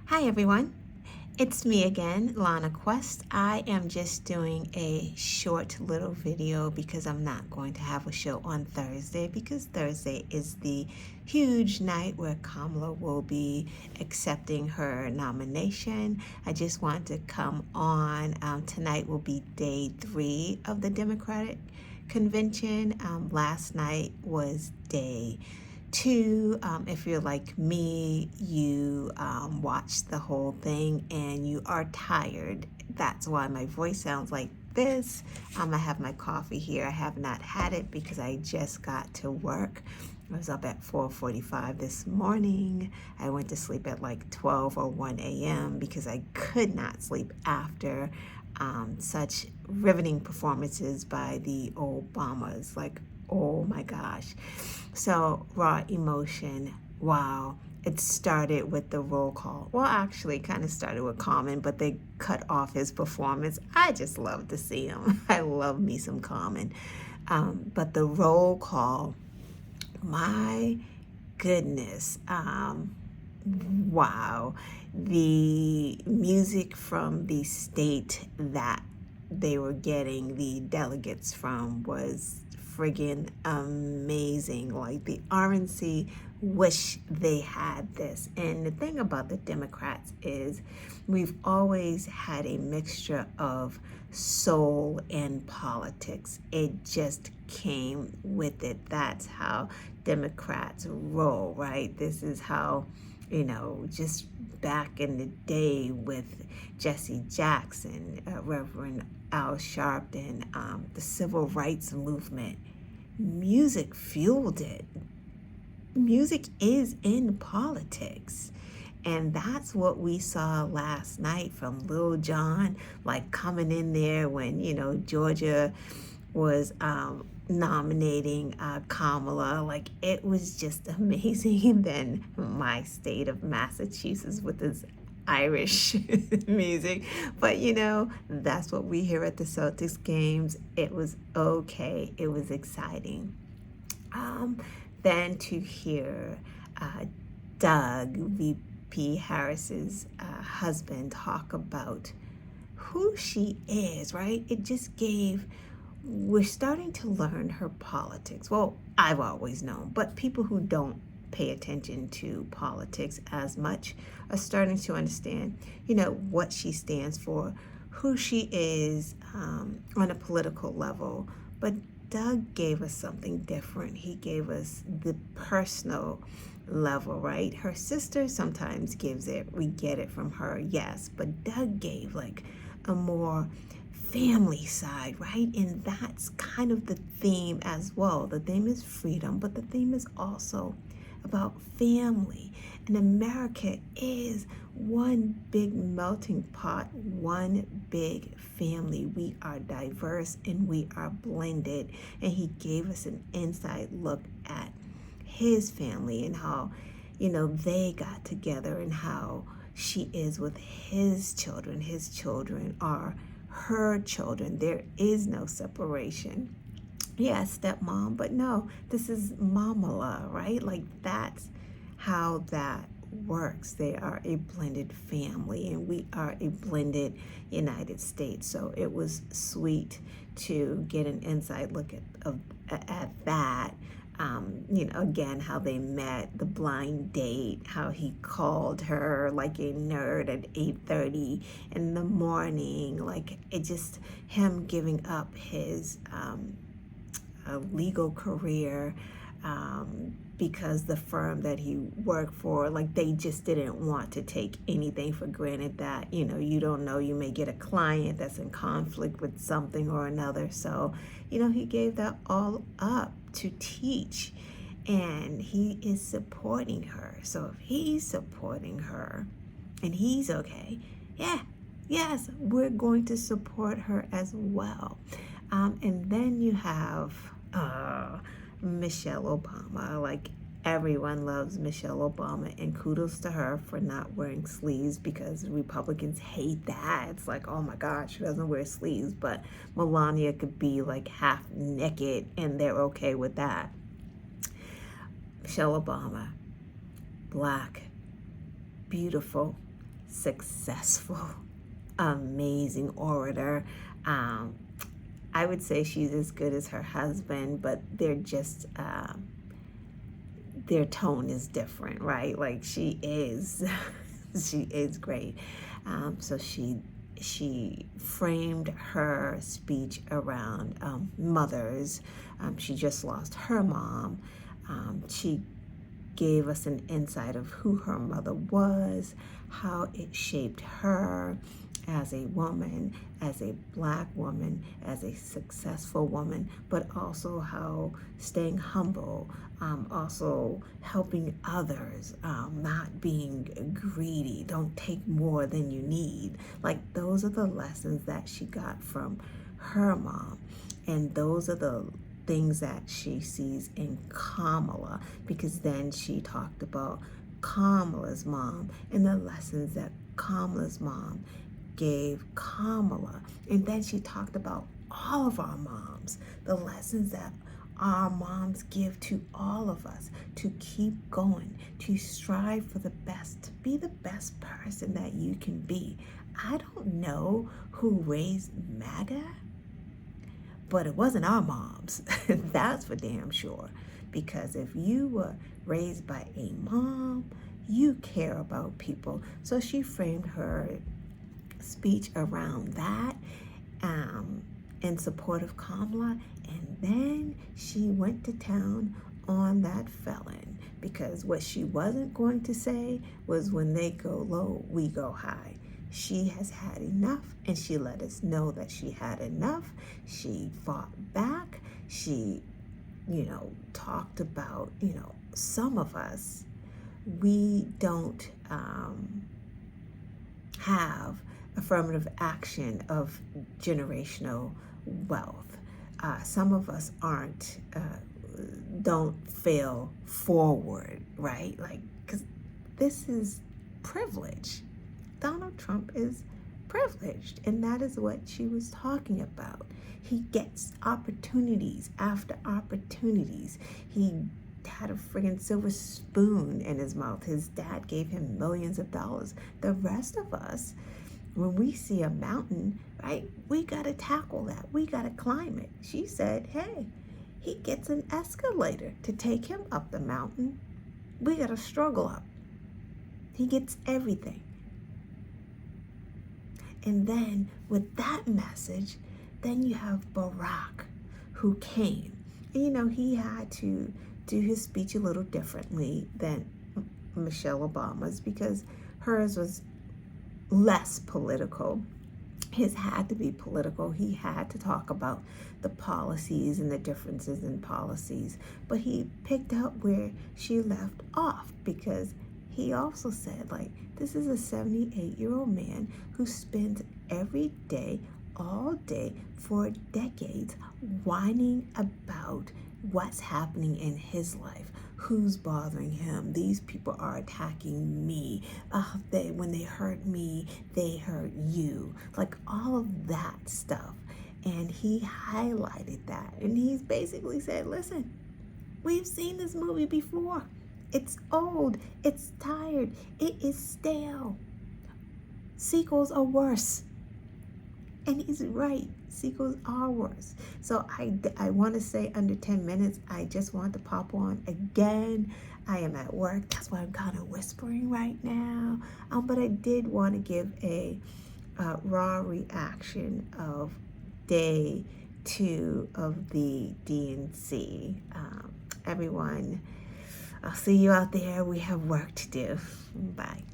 Hi everyone, it's me again, Lana Quest. I am just doing a short little video because I'm not going to have a show on Thursday because Thursday is the huge night where Kamala will be accepting her nomination. I just want to come on. Tonight will be day 3 of the Democratic convention. Last night was day 2. If you're like me, you watched the whole thing and you are tired. That's why my voice sounds like this. I have my coffee here. I have not had it because I just got to work. I was up at 4:45 this morning. I went to sleep at like 12 or 1 a.m. because I could not sleep after such riveting performances by the Obamas. Like, oh my gosh. So, raw emotion. Wow. It started with the roll call. Well, actually, kind of started with Common, but they cut off his performance. I just love to see him. I love me some Common. But the roll call, my goodness. Wow. The music from the state that they were getting the delegates from was friggin' amazing. Like the RNC wish they had this. And the thing about the Democrats is we've always had a mixture of soul and politics. It just came with it. That's how Democrats roll, right? This is how, just back in the day with Jesse Jackson, Reverend Al Sharpton, the civil rights movement, music fueled it. Music is in politics. And that's what we saw last night from Lil Jon, like coming in there when, Georgia was nominating Kamala. Like, it was just amazing. And then my state of Massachusetts with this Irish music. But, that's what we hear at the Celtics games. It was okay. It was exciting. Then to hear Doug, VP Harris's husband, talk about who she is, right? It just gave, we're starting to learn her politics. Well, I've always known, but people who don't pay attention to politics as much are starting to understand, what she stands for, who she is on a political level. But Doug gave us something different. He gave us the personal level, right? Her sister sometimes gives it. We get it from her, yes. But Doug gave like a more family side, right? And that's kind of the theme as well. The theme is freedom, but the theme is also about family. And America is one big melting pot, one big family. We are diverse and we are blended. And he gave us an inside look at his family and how, they got together and how she is with his children. His children are her children. There is no separation. Yeah, stepmom, but no, this is Mamala, right? Like, that's how that works. They are a blended family and we are a blended United States. So it was sweet to get an inside look at that. Again, how they met, the blind date, how he called her like a nerd at 8:30 in the morning. Like, it just, him giving up his legal career because the firm that he worked for, like, they just didn't want to take anything for granted that, you don't know, you may get a client that's in conflict with something or another. So, he gave that all up to teach, and he is supporting her. So if he's supporting her and he's okay, yes, we're going to support her as well. And then you have Michelle Obama. Like, everyone loves Michelle Obama, and kudos to her for not wearing sleeves because Republicans hate that. It's like, oh my gosh, she doesn't wear sleeves. But Melania could be like half naked and they're okay with that. Michelle Obama, black, beautiful, successful, amazing orator. I would say she's as good as her husband, but they're just their tone is different, right? Like she is, she is great. So she framed her speech around mothers. She just lost her mom. She gave us an insight of who her mother was, how it shaped her as a woman, as a Black woman, as a successful woman, but also how staying humble, also helping others, not being greedy, don't take more than you need. Like those are the lessons that she got from her mom. And those are the things that she sees in Kamala, because then she talked about Kamala's mom and the lessons that Kamala's mom gave Kamala. And then she talked about all of our moms, the lessons that our moms give to all of us to keep going, to strive for the best, to be the best person that you can be. I don't know who raised MAGA, but it wasn't our moms. That's for damn sure. Because if you were raised by a mom, you care about people. So she framed her speech around that in support of Kamala. And then she went to town on that felon. Because what she wasn't going to say was, when they go low, we go high. She has had enough, and she let us know that she had enough. She fought back. She, talked about, some of us, we don't have affirmative action of generational wealth. Some of us don't fail forward, right? Like, because this is privilege. Donald Trump is privileged, and that is what she was talking about. He gets opportunities after opportunities. He had a friggin' silver spoon in his mouth. His dad gave him millions of dollars. The rest of us, when we see a mountain, right, we got to tackle that. We got to climb it. She said, hey, he gets an escalator to take him up the mountain. We got to struggle up. He gets everything. And then with that message, then you have Barack, who came. And, he had to do his speech a little differently than Michelle Obama's, because hers was less political. His had to be political. He had to talk about the policies and the differences in policies. But he picked up where she left off, because he also said, this is a 78-year-old man who spends every day, all day, for decades, whining about what's happening in his life, who's bothering him. These people are attacking me. When they hurt me, they hurt you. Like all of that stuff. And he highlighted that. And he's basically said, listen, we've seen this movie before. It's old. It's tired. It is stale. Sequels are worse. And he's right. Sequels are worse. So I want to say under 10 minutes, I just want to pop on again. I am at work. That's why I'm kind of whispering right now. But I did want to give a raw reaction of day 2 of the DNC. Everyone, I'll see you out there. We have work to do. Bye.